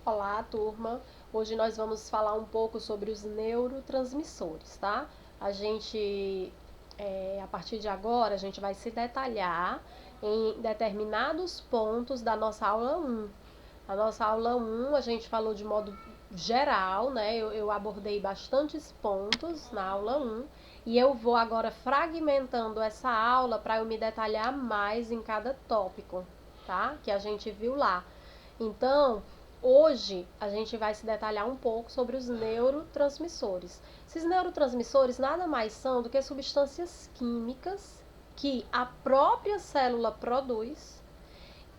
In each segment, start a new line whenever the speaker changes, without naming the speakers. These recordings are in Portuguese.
Olá, turma! Hoje nós vamos falar um pouco sobre os neurotransmissores, tá? A partir de agora, a gente vai se detalhar em determinados pontos da nossa aula 1. A nossa aula 1, a gente falou de modo geral, né? Eu abordei bastantes pontos na aula 1 e eu vou agora fragmentando essa aula para eu me detalhar mais em cada tópico, tá? Que a gente viu lá. Então, hoje a gente vai se detalhar um pouco sobre os neurotransmissores. Esses neurotransmissores nada mais são do que substâncias químicas que a própria célula produz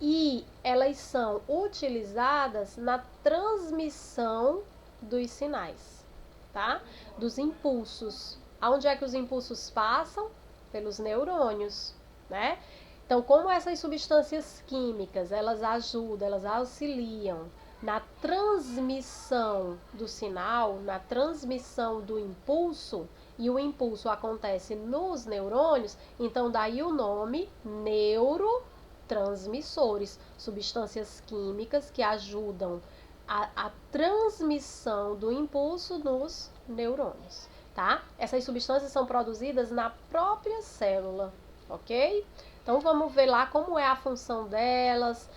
e elas são utilizadas na transmissão dos sinais, tá? Dos impulsos. Aonde é que os impulsos passam? Pelos neurônios, né? Então, como essas substâncias químicas, elas ajudam, elas auxiliam na transmissão do sinal, na transmissão do impulso, e o impulso acontece nos neurônios, então daí o nome neurotransmissores, substâncias químicas que ajudam a transmissão do impulso nos neurônios, tá? Essas substâncias são produzidas na própria célula, ok? Então vamos ver lá como é a função delas,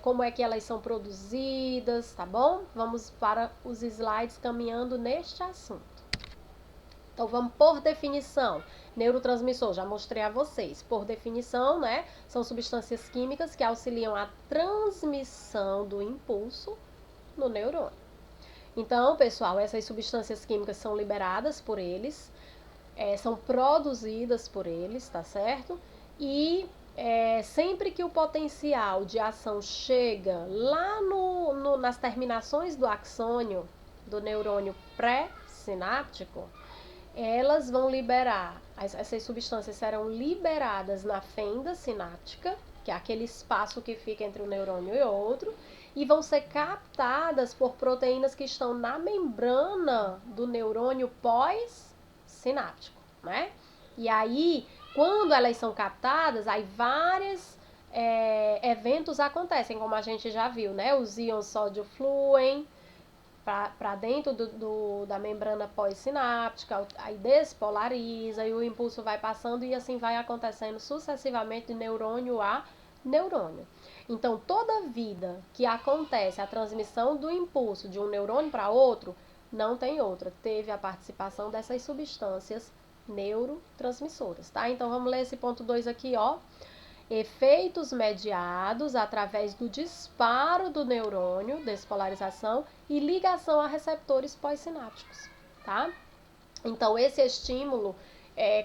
como é que elas são produzidas, tá bom? Vamos para os slides caminhando neste assunto. Então vamos por definição. Neurotransmissor, já mostrei a vocês. Por definição, né, são substâncias químicas que auxiliam a transmissão do impulso no neurônio. Então, pessoal, essas substâncias químicas são liberadas por eles, são produzidas por eles, tá certo? E sempre que o potencial de ação chega lá nas terminações do axônio do neurônio pré-sináptico, elas vão liberar, essas substâncias serão liberadas na fenda sináptica, que é aquele espaço que fica entre um neurônio e outro, e vão ser captadas por proteínas que estão na membrana do neurônio pós-sináptico, né? E aí, quando elas são captadas, aí vários eventos acontecem, como a gente já viu, né? Os íons sódio fluem para dentro da membrana pós-sináptica, aí despolariza e o impulso vai passando e assim vai acontecendo sucessivamente de neurônio a neurônio. Então, toda vida que acontece a transmissão do impulso de um neurônio para outro, não tem outra. Teve a participação dessas substâncias neurotransmissoras, tá? Então, vamos ler esse ponto 2 aqui, ó. Efeitos mediados através do disparo do neurônio, despolarização e ligação a receptores pós-sinápticos, tá? Então, esse estímulo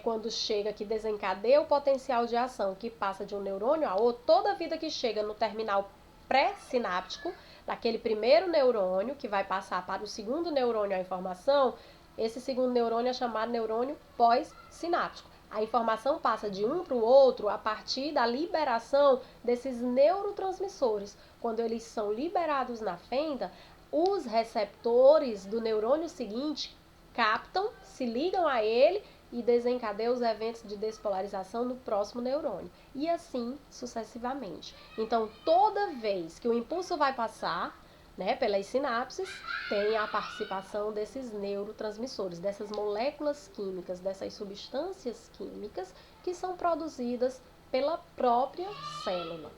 quando chega, que desencadeia o potencial de ação, que passa de um neurônio a outro, toda vida que chega no terminal pré-sináptico, daquele primeiro neurônio, que vai passar para o segundo neurônio a informação, esse segundo neurônio é chamado neurônio pós-sináptico. A informação passa de um para o outro a partir da liberação desses neurotransmissores. Quando eles são liberados na fenda, os receptores do neurônio seguinte captam, se ligam a ele e desencadeiam os eventos de despolarização no próximo neurônio. E assim sucessivamente. Então, toda vez que o impulso vai passar, né, pelas sinapses, tem a participação desses neurotransmissores, dessas moléculas químicas, dessas substâncias químicas que são produzidas pela própria célula.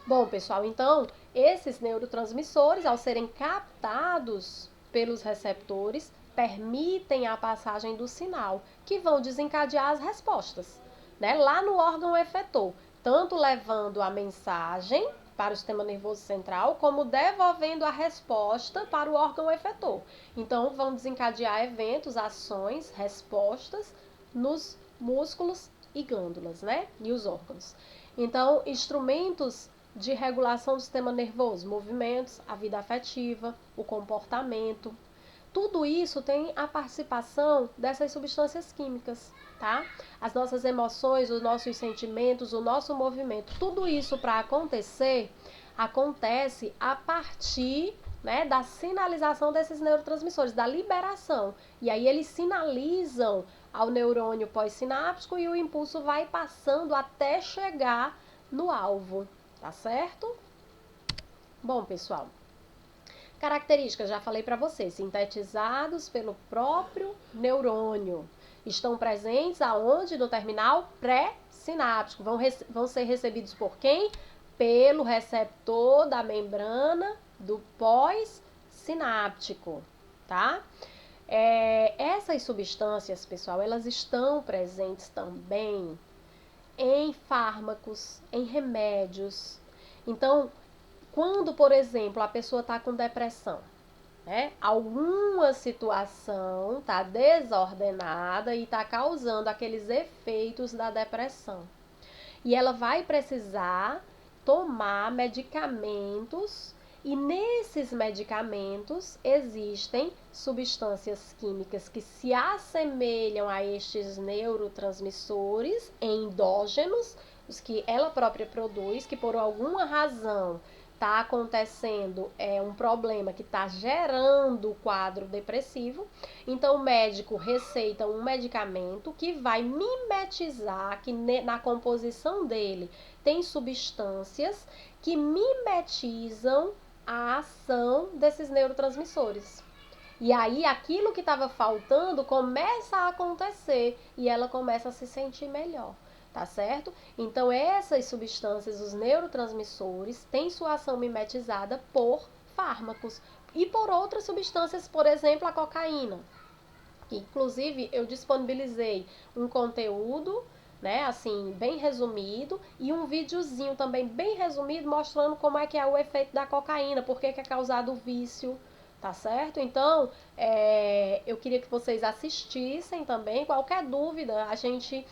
Bom, pessoal, então, esses neurotransmissores, ao serem captados pelos receptores, permitem a passagem do sinal, que vão desencadear as respostas, né, lá no órgão efetor, tanto levando a mensagem para o sistema nervoso central, como devolvendo a resposta para o órgão efetor. Então, vão desencadear eventos, ações, respostas nos músculos e glândulas, né? E os órgãos. Então, instrumentos de regulação do sistema nervoso, movimentos, a vida afetiva, o comportamento. Tudo isso tem a participação dessas substâncias químicas, tá? As nossas emoções, os nossos sentimentos, o nosso movimento, tudo isso para acontecer, acontece a partir, né, da sinalização desses neurotransmissores, da liberação. E aí eles sinalizam ao neurônio pós-sináptico e o impulso vai passando até chegar no alvo, tá certo? Bom, pessoal, características, já falei para vocês, sintetizados pelo próprio neurônio. Estão presentes aonde? No terminal pré-sináptico. Vão ser recebidos por quem? Pelo receptor da membrana do pós-sináptico, tá? Essas substâncias, pessoal, elas estão presentes também em fármacos, em remédios. Então, quando, por exemplo, a pessoa está com depressão, né? Alguma situação está desordenada e está causando aqueles efeitos da depressão. E ela vai precisar tomar medicamentos, e nesses medicamentos existem substâncias químicas que se assemelham a estes neurotransmissores endógenos, os que ela própria produz, que por alguma razão está acontecendo um problema que está gerando o quadro depressivo. Então o médico receita um medicamento que vai mimetizar, que na composição dele tem substâncias que mimetizam a ação desses neurotransmissores. E aí aquilo que estava faltando começa a acontecer e ela começa a se sentir melhor. Tá certo? Então essas substâncias, os neurotransmissores, têm sua ação mimetizada por fármacos e por outras substâncias, por exemplo, a cocaína. Que, inclusive, eu disponibilizei um conteúdo, né, assim, bem resumido, e um videozinho também bem resumido mostrando como é que é o efeito da cocaína, por que é causado o vício, tá certo? Então, eu queria que vocês assistissem também. Qualquer dúvida, a gente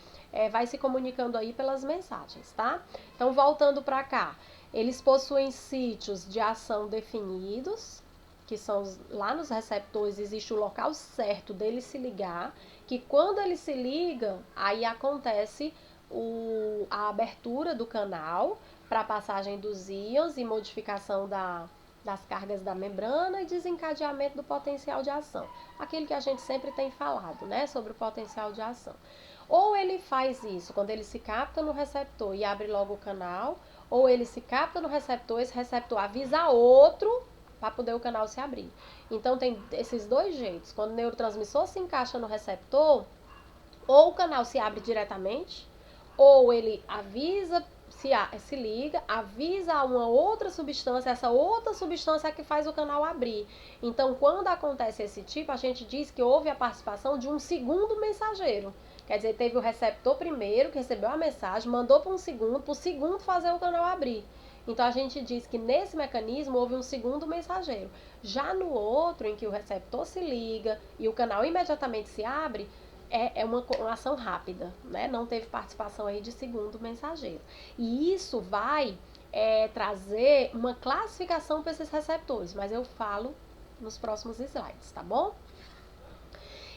vai se comunicando aí pelas mensagens, tá? Então, voltando para cá, eles possuem sítios de ação definidos, que são lá nos receptores, existe o local certo dele se ligar, que quando ele se liga, aí acontece a abertura do canal para a passagem dos íons e modificação das cargas da membrana e desencadeamento do potencial de ação. Aquilo que a gente sempre tem falado, né, sobre o potencial de ação. Ou ele faz isso quando ele se capta no receptor e abre logo o canal, ou ele se capta no receptor, esse receptor avisa outro para poder o canal se abrir. Então tem esses dois jeitos. Quando o neurotransmissor se encaixa no receptor, ou o canal se abre diretamente, ou ele avisa, se liga, avisa a uma outra substância, essa outra substância é que faz o canal abrir. Então, quando acontece esse tipo, a gente diz que houve a participação de um segundo mensageiro. Quer dizer, teve o receptor primeiro, que recebeu a mensagem, mandou para o segundo fazer o canal abrir. Então, a gente diz que nesse mecanismo houve um segundo mensageiro. Já no outro, em que o receptor se liga e o canal imediatamente se abre, é uma ação rápida, né? Não teve participação aí de segundo mensageiro. E isso vai trazer uma classificação para esses receptores, mas eu falo nos próximos slides, tá bom?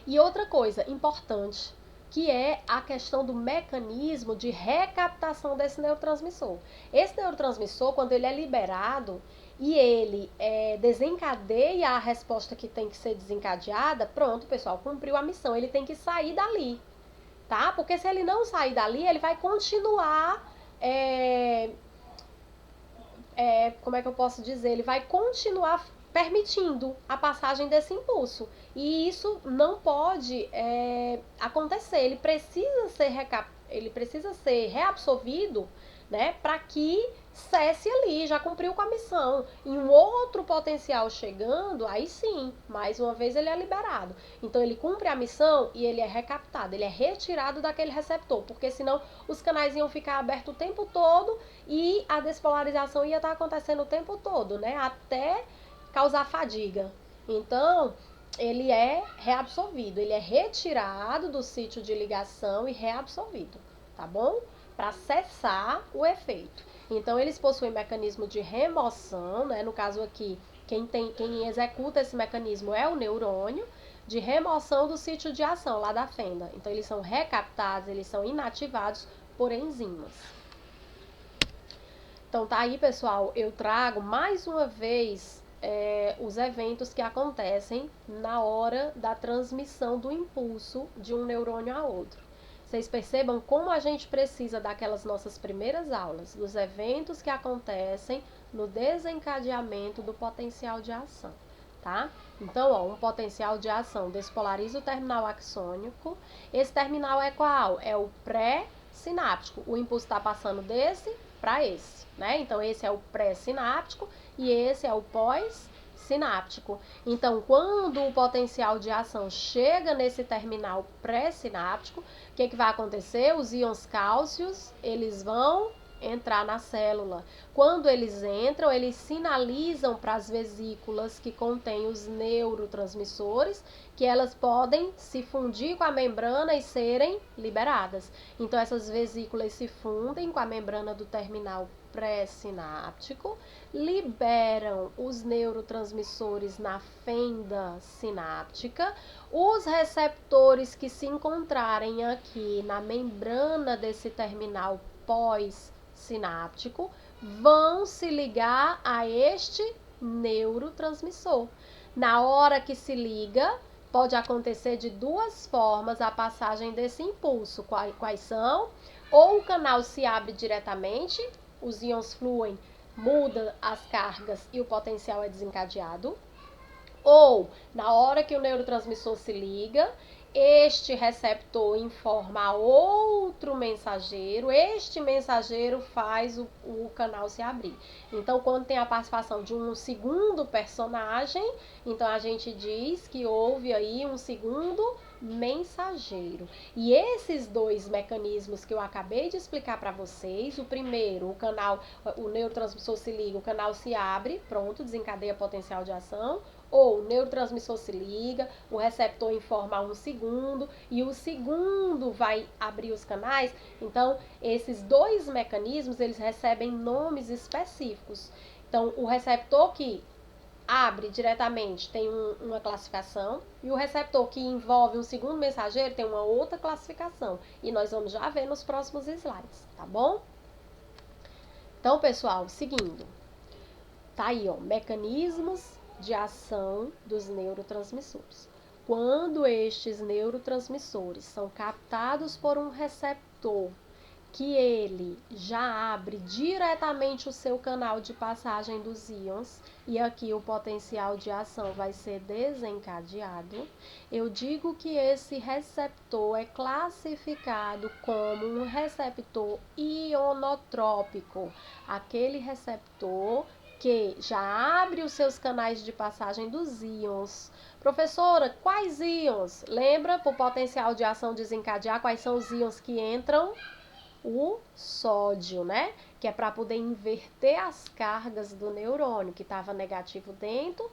E outra coisa importante, que é a questão do mecanismo de recaptação desse neurotransmissor. Esse neurotransmissor, quando ele é liberado e ele desencadeia a resposta que tem que ser desencadeada, pronto, pessoal, cumpriu a missão. Ele tem que sair dali, tá? Porque se ele não sair dali, ele vai continuar... como é que eu posso dizer? Ele vai continuar permitindo a passagem desse impulso. E isso não pode acontecer. Ele precisa ser reabsorvido, né, para que cesse ali, já cumpriu com a missão. E um outro potencial chegando, aí sim, mais uma vez ele é liberado. Então ele cumpre a missão e ele é recaptado, ele é retirado daquele receptor, porque senão os canais iam ficar abertos o tempo todo e a despolarização ia estar acontecendo o tempo todo, né, até causar fadiga. Então, ele é reabsorvido, ele é retirado do sítio de ligação e reabsorvido, tá bom? Para cessar o efeito. Então, eles possuem mecanismo de remoção, né? No caso aqui, quem executa esse mecanismo é o neurônio, de remoção do sítio de ação, lá da fenda. Então, eles são recaptados, eles são inativados por enzimas. Então, tá aí, pessoal, eu trago mais uma vez os eventos que acontecem na hora da transmissão do impulso de um neurônio a outro. Vocês percebam como a gente precisa daquelas nossas primeiras aulas, dos eventos que acontecem no desencadeamento do potencial de ação, tá? Então, ó, um potencial de ação despolariza o terminal axônico. Esse terminal é qual? É o pré-sináptico. O impulso está passando desse para esse, né? Então, esse é o pré-sináptico e esse é o pós-sináptico. Então, quando o potencial de ação chega nesse terminal pré-sináptico, o que vai acontecer? Os íons cálcios, eles vão entrar na célula. Quando eles entram, eles sinalizam para as vesículas que contêm os neurotransmissores que elas podem se fundir com a membrana e serem liberadas. Então, essas vesículas se fundem com a membrana do terminal pré-sináptico, liberam os neurotransmissores na fenda sináptica. Os receptores que se encontrarem aqui na membrana desse terminal pós-sináptico vão se ligar a este neurotransmissor. Na hora que se liga, pode acontecer de duas formas a passagem desse impulso. Quais são? Ou o canal se abre diretamente, os íons fluem, muda as cargas e o potencial é desencadeado. Ou, na hora que o neurotransmissor se liga, este receptor informa outro mensageiro, este mensageiro faz o canal se abrir. Então, quando tem a participação de um segundo personagem, então a gente diz que houve aí um segundo mensageiro. E esses dois mecanismos que eu acabei de explicar para vocês, o primeiro, o neurotransmissor se liga, o canal se abre, pronto, desencadeia potencial de ação. Ou o neurotransmissor se liga, o receptor informa um segundo e o segundo vai abrir os canais. Então, esses dois mecanismos, eles recebem nomes específicos. Então, o receptor que abre diretamente tem uma classificação e o receptor que envolve um segundo mensageiro tem uma outra classificação. E nós vamos já ver nos próximos slides, tá bom? Então, pessoal, seguindo. Tá aí, ó, mecanismos de ação dos neurotransmissores. Quando estes neurotransmissores são captados por um receptor que ele já abre diretamente o seu canal de passagem dos íons e aqui o potencial de ação vai ser desencadeado, eu digo que esse receptor é classificado como um receptor ionotrópico, aquele receptor que já abre os seus canais de passagem dos íons. Professora, quais íons? Lembra, por potencial de ação desencadear, quais são os íons que entram? O sódio, né? Que é para poder inverter as cargas do neurônio, que estava negativo dentro,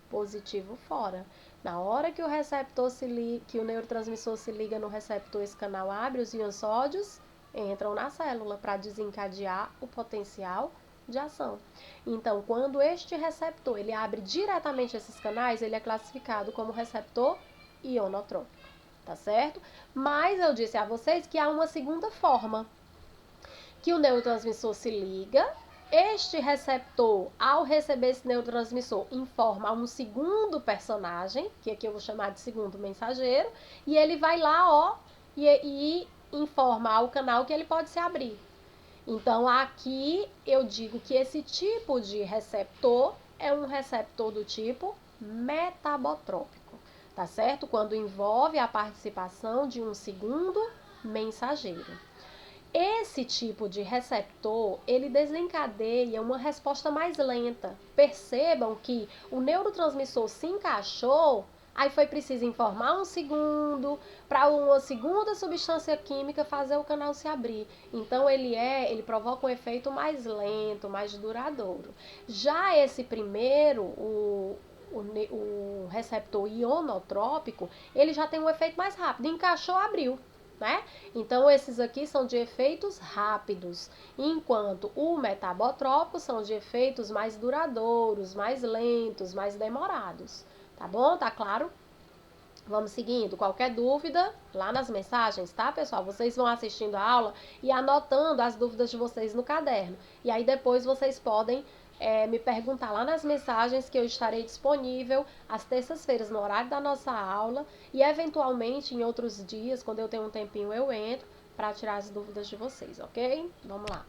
positivo fora. Na hora que o receptor que o neurotransmissor se liga no receptor, esse canal abre, os íons sódios entram na célula para desencadear o potencial de ação. Então, quando este receptor ele abre diretamente esses canais, ele é classificado como receptor ionotrópico, tá certo? Mas eu disse a vocês que há uma segunda forma, que o neurotransmissor se liga, este receptor, ao receber esse neurotransmissor, informa a um segundo personagem, que aqui eu vou chamar de segundo mensageiro, e ele vai lá, ó, e informa ao canal que ele pode se abrir. Então, aqui eu digo que esse tipo de receptor é um receptor do tipo metabotrópico, tá certo? Quando envolve a participação de um segundo mensageiro. Esse tipo de receptor, ele desencadeia uma resposta mais lenta. Percebam que o neurotransmissor se encaixou, aí foi preciso informar um segundo para uma segunda substância química fazer o canal se abrir. Então ele provoca um efeito mais lento, mais duradouro. Já esse primeiro, o receptor ionotrópico, ele já tem um efeito mais rápido. Encaixou, abriu. Né? Então, esses aqui são de efeitos rápidos, enquanto o metabotrópico são de efeitos mais duradouros, mais lentos, mais demorados. Tá bom? Tá claro? Vamos seguindo. Qualquer dúvida, lá nas mensagens, tá, pessoal? Vocês vão assistindo a aula e anotando as dúvidas de vocês no caderno. E aí, depois, vocês podem me perguntar lá nas mensagens que eu estarei disponível às terças-feiras no horário da nossa aula e eventualmente em outros dias, quando eu tenho um tempinho, eu entro para tirar as dúvidas de vocês, ok? Vamos lá.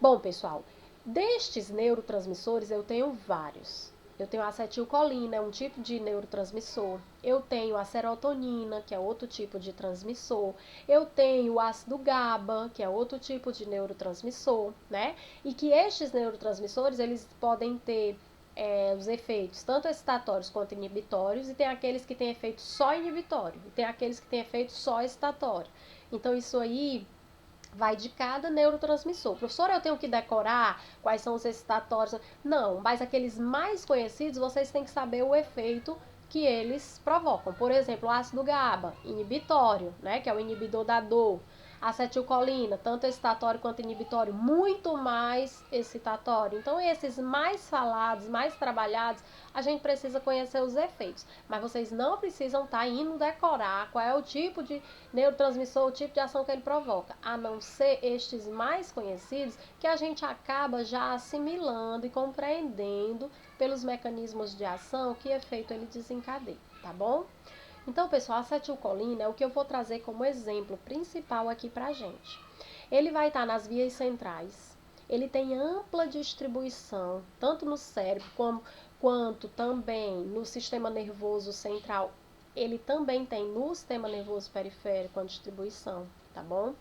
Bom, pessoal, Destes neurotransmissores, eu tenho vários. Eu tenho a acetilcolina, é um tipo de neurotransmissor. Eu tenho a serotonina, que é outro tipo de transmissor. Eu tenho o ácido GABA, que é outro tipo de neurotransmissor, né? E que estes neurotransmissores, eles podem ter os efeitos tanto excitatórios quanto inibitórios, e tem aqueles que têm efeito só inibitório, e tem aqueles que têm efeito só excitatório. Então, isso aí vai de cada neurotransmissor. Professora, eu tenho que decorar quais são os excitatórios? Não, mas aqueles mais conhecidos, vocês têm que saber o efeito que eles provocam. Por exemplo, o ácido GABA, inibitório, né, que é o inibidor da dor. Acetilcolina, tanto excitatório quanto inibitório, muito mais excitatório. Então, esses mais falados, mais trabalhados, a gente precisa conhecer os efeitos. Mas vocês não precisam estar indo decorar qual é o tipo de neurotransmissor, o tipo de ação que ele provoca, a não ser estes mais conhecidos, que a gente acaba já assimilando e compreendendo pelos mecanismos de ação que efeito ele desencadeia, tá bom? Então, pessoal, a acetilcolina é o que eu vou trazer como exemplo principal aqui pra gente. Ele vai estar nas vias centrais, ele tem ampla distribuição, tanto no cérebro quanto também no sistema nervoso central. Ele também tem no sistema nervoso periférico a distribuição, tá bom?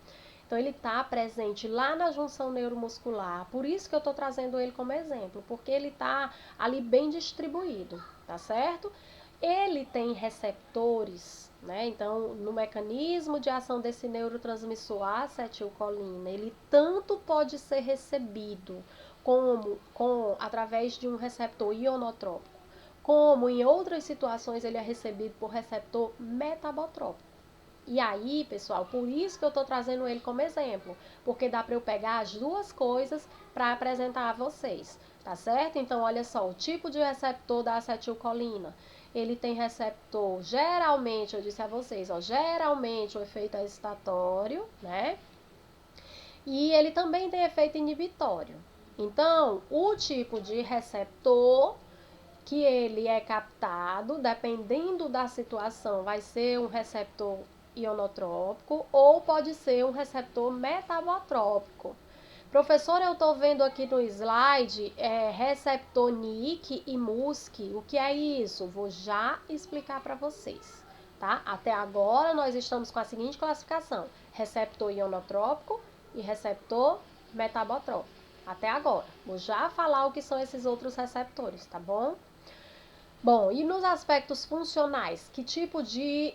Então, ele está presente lá na junção neuromuscular, por isso que eu estou trazendo ele como exemplo, porque ele está ali bem distribuído, tá certo? Ele tem receptores, né? Então, no mecanismo de ação desse neurotransmissor acetilcolina, ele tanto pode ser recebido através de um receptor ionotrópico, como em outras situações ele é recebido por receptor metabotrópico. E aí, pessoal, por isso que eu estou trazendo ele como exemplo, porque dá para eu pegar as duas coisas para apresentar a vocês, tá certo? Então, olha só, o tipo de receptor da acetilcolina, ele tem receptor, geralmente, eu disse a vocês, ó, geralmente o efeito é excitatório, né? E ele também tem efeito inibitório. Então, o tipo de receptor que ele é captado, dependendo da situação, vai ser um receptor ionotrópico ou pode ser um receptor metabotrópico. Professora, eu estou vendo aqui no slide receptor NIC e MUSC. O que é isso? Vou já explicar para vocês, tá? Até agora nós estamos com a seguinte classificação: receptor ionotrópico e receptor metabotrópico. Até agora. Vou já falar o que são esses outros receptores, tá bom? Bom, e nos aspectos funcionais, que tipo de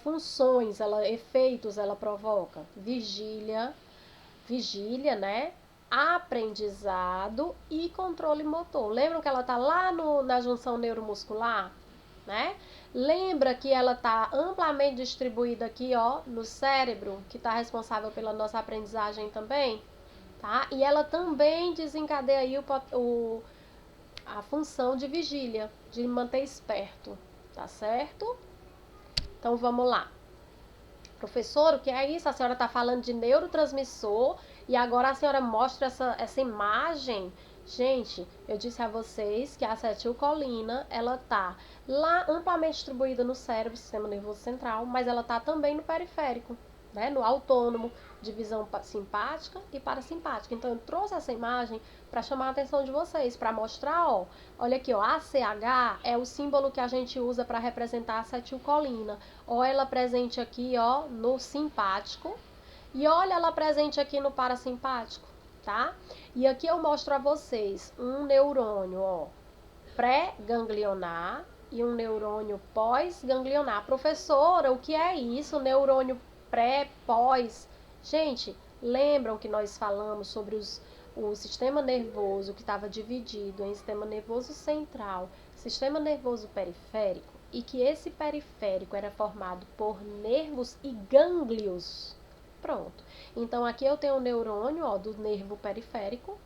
funções, efeitos ela provoca? Vigília, né? Aprendizado e controle motor. Lembram que ela está lá na junção neuromuscular, né? Lembra que ela está amplamente distribuída aqui, ó, no cérebro, que está responsável pela nossa aprendizagem também, tá? E ela também desencadeia aí a função de vigília, de manter esperto, tá certo? Então vamos lá. Professor, o que é isso? A senhora está falando de neurotransmissor e agora a senhora mostra essa imagem. Gente, eu disse a vocês que a acetilcolina, ela tá lá amplamente distribuída no cérebro, sistema nervoso central, mas ela tá também no periférico, né? No autônomo, divisão simpática e parasimpática. Então, eu trouxe essa imagem para chamar a atenção de vocês, para mostrar, ó, olha aqui, ó, ACH é o símbolo que a gente usa para representar a acetilcolina. Olha ela presente aqui, ó, no simpático, e olha ela presente aqui no parasimpático, tá? E aqui eu mostro a vocês um neurônio, ó, pré-ganglionar e um neurônio pós-ganglionar. Professora, o que é isso? Neurônio pré, pós? Gente, lembram que nós falamos sobre o sistema nervoso que estava dividido em sistema nervoso central, sistema nervoso periférico, e que esse periférico era formado por nervos e gânglios. Pronto. Então, aqui eu tenho o neurônio, ó, do nervo periférico,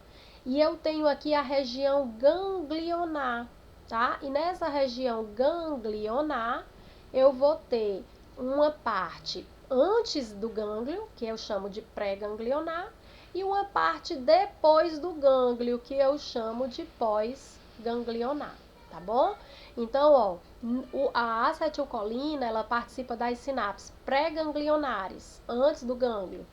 e eu tenho aqui a região ganglionar, tá? E nessa região ganglionar, eu vou ter uma parte antes do gânglio, que eu chamo de pré-ganglionar, e uma parte depois do gânglio, que eu chamo de pós-ganglionar, tá bom? Então, ó, a acetilcolina, ela participa das sinapses pré-ganglionares, antes do gânglio,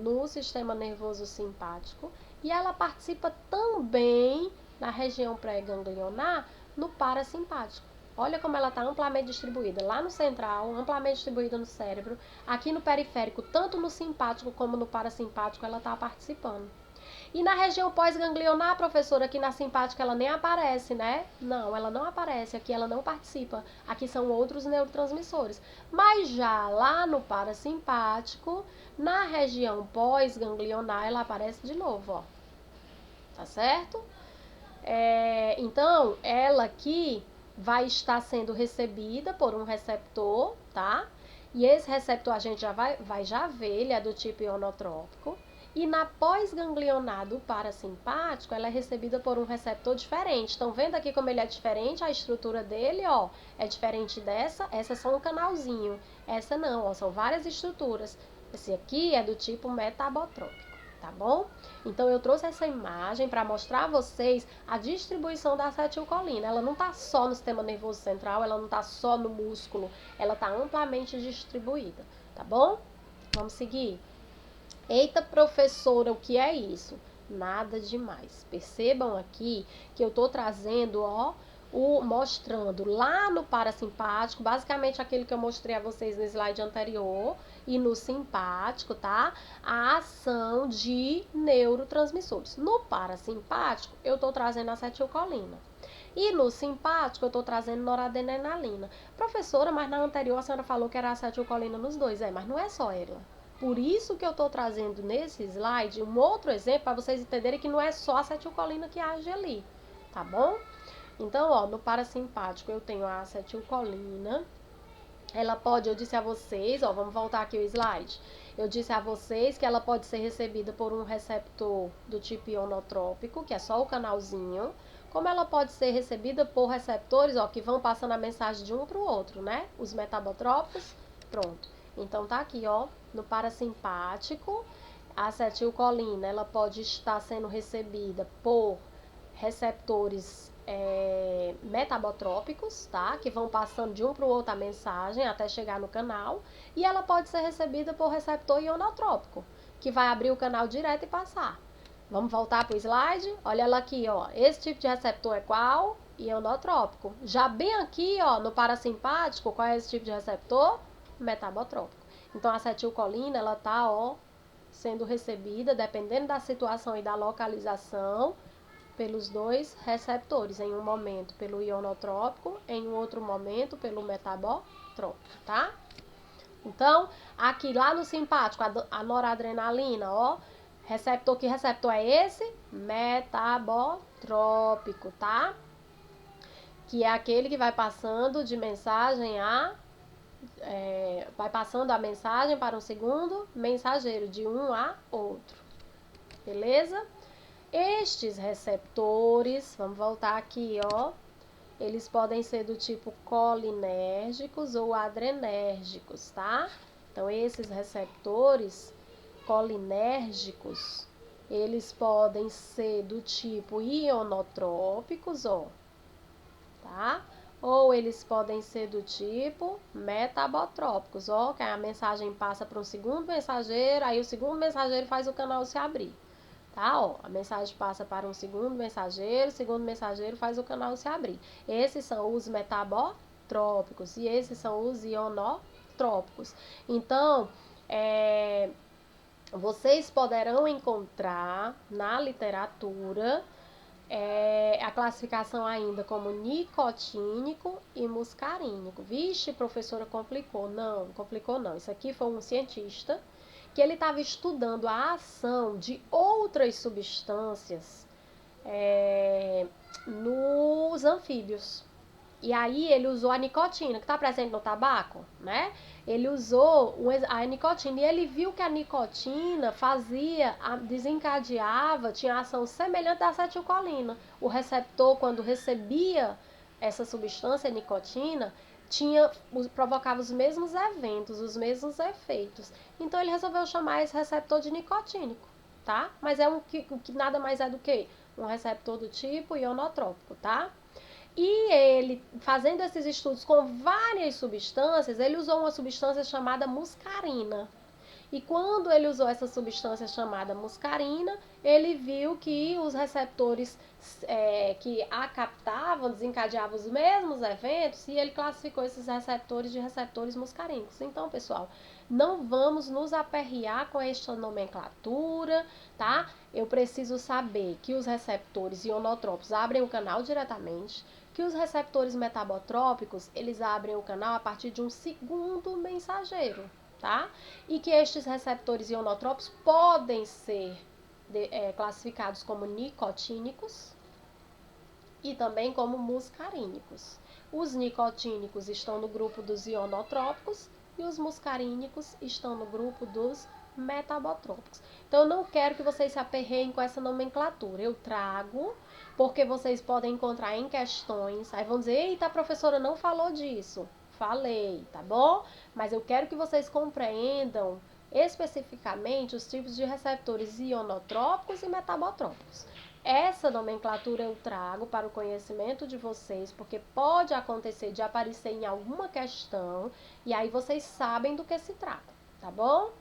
no sistema nervoso simpático, E ela participa também na região pré-ganglionar, no parasimpático. Olha como ela está amplamente distribuída. Lá no central, amplamente distribuída no cérebro. Aqui no periférico, tanto no simpático como no parasimpático, ela está participando. E na região pós-ganglionar, professora, aqui na simpática ela nem aparece, né? Não, ela não aparece, aqui ela não participa. Aqui são outros neurotransmissores. Mas já lá no parasimpático, na região pós-ganglionar, ela aparece de novo, ó. Tá certo? Então, ela aqui vai estar sendo recebida por um receptor, tá? E esse receptor a gente já vai já ver, ele é do tipo ionotrópico. E na pós-ganglionar do parasimpático, ela é recebida por um receptor diferente. Estão vendo aqui como ele é diferente? A estrutura dele, ó, é diferente dessa. Essa é só um canalzinho. Essa não, ó, são várias estruturas. Esse aqui é do tipo metabotrópico, tá bom? Então eu trouxe essa imagem para mostrar a vocês a distribuição da acetilcolina. Ela não está só no sistema nervoso central, ela não está só no músculo, ela está amplamente distribuída, tá bom? Vamos seguir. Eita, professora, o que é isso? Nada demais. Percebam aqui que eu estou trazendo, ó, mostrando lá no parasimpático, basicamente aquele que eu mostrei a vocês no slide anterior, e no simpático, tá? A ação de neurotransmissores. No parasimpático, eu estou trazendo acetilcolina. E no simpático, eu estou trazendo noradrenalina. Professora, mas na anterior a senhora falou que era acetilcolina nos dois. Mas não é só ela. Por isso que eu estou trazendo nesse slide um outro exemplo para vocês entenderem que não é só a acetilcolina que age ali, tá bom? Então, ó, no parasimpático eu tenho a acetilcolina. Ela pode, eu disse a vocês, ó, vamos voltar aqui o slide. Eu disse a vocês que ela pode ser recebida por um receptor do tipo ionotrópico, que é só o canalzinho, como ela pode ser recebida por receptores, ó, que vão passando a mensagem de um para o outro, né? Os metabotrópicos, pronto. Então tá aqui, ó, no parasimpático, a acetilcolina, ela pode estar sendo recebida por receptores metabotrópicos, tá? Que vão passando de um para o outro a mensagem até chegar no canal. E ela pode ser recebida por receptor ionotrópico, que vai abrir o canal direto e passar. Vamos voltar para o slide? Olha ela aqui, ó. Esse tipo de receptor é qual? Ionotrópico. Já bem aqui, ó, no parasimpático, qual é esse tipo de receptor? Metabotrópico. Então a acetilcolina, ela tá, ó, sendo recebida, dependendo da situação e da localização, pelos dois receptores, em um momento pelo ionotrópico, em um outro momento pelo metabotrópico, tá? Então, aqui lá no simpático, a noradrenalina, ó, receptor, que receptor é esse? Metabotrópico, tá? Que é aquele que vai passando de mensagem vai passando a mensagem para um segundo mensageiro, de um a outro, beleza? Estes receptores, vamos voltar aqui, ó, eles podem ser do tipo colinérgicos ou adrenérgicos, tá? Então, esses receptores colinérgicos, eles podem ser do tipo ionotrópicos, ó, tá? Ou eles podem ser do tipo metabotrópicos, ó, que a mensagem passa para um segundo mensageiro, aí o segundo mensageiro faz o canal se abrir, tá? Ó, a mensagem passa para um segundo mensageiro, o segundo mensageiro faz o canal se abrir. Esses são os metabotrópicos e esses são os ionotrópicos. Então, vocês poderão encontrar na literatura a classificação ainda como nicotínico e muscarínico. Vixe, professora, complicou. Não, complicou não. Isso aqui foi um cientista que ele estava estudando a ação de outras substâncias nos anfíbios. E aí ele usou a nicotina, que está presente no tabaco, né? Ele usou a nicotina e ele viu que a nicotina desencadeava, tinha ação semelhante à acetilcolina. O receptor, quando recebia essa substância, a nicotina, provocava os mesmos eventos, os mesmos efeitos. Então ele resolveu chamar esse receptor de nicotínico, tá? Mas é que nada mais é do que um receptor do tipo ionotrópico, tá? E ele, fazendo esses estudos com várias substâncias, ele usou uma substância chamada muscarina. E quando ele usou essa substância chamada muscarina, ele viu que os receptores que a captavam, desencadeavam os mesmos eventos, e ele classificou esses receptores de receptores muscarínicos. Então, pessoal, não vamos nos aperrear com esta nomenclatura, tá? Eu preciso saber que os receptores ionotrópicos abrem o canal diretamente, que os receptores metabotrópicos, eles abrem o canal a partir de um segundo mensageiro, tá? E que estes receptores ionotrópicos podem ser classificados como nicotínicos e também como muscarínicos. Os nicotínicos estão no grupo dos ionotrópicos e os muscarínicos estão no grupo dos metabotrópicos. Então, eu não quero que vocês se aperreiem com essa nomenclatura. Eu trago, porque vocês podem encontrar em questões. Aí vão dizer, eita, a professora não falou disso. Falei, tá bom? Mas eu quero que vocês compreendam especificamente os tipos de receptores ionotrópicos e metabotrópicos. Essa nomenclatura eu trago para o conhecimento de vocês, porque pode acontecer de aparecer em alguma questão, e aí vocês sabem do que se trata, tá bom?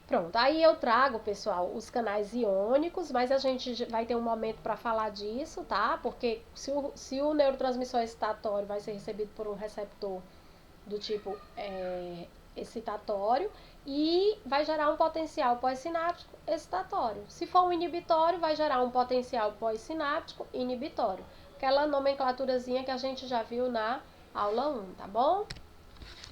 Pronto, aí eu trago, pessoal, os canais iônicos, mas a gente vai ter um momento para falar disso, tá? Porque se o neurotransmissor excitatório vai ser recebido por um receptor do tipo excitatório e vai gerar um potencial pós-sináptico excitatório. Se for um inibitório, vai gerar um potencial pós-sináptico inibitório. Aquela nomenclaturazinha que a gente já viu na aula 1, tá bom?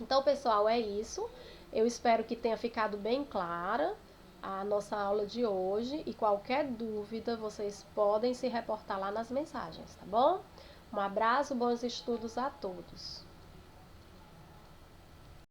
Então, pessoal, é isso. Eu espero que tenha ficado bem clara a nossa aula de hoje e qualquer dúvida vocês podem se reportar lá nas mensagens, tá bom? Um abraço, bons estudos a todos.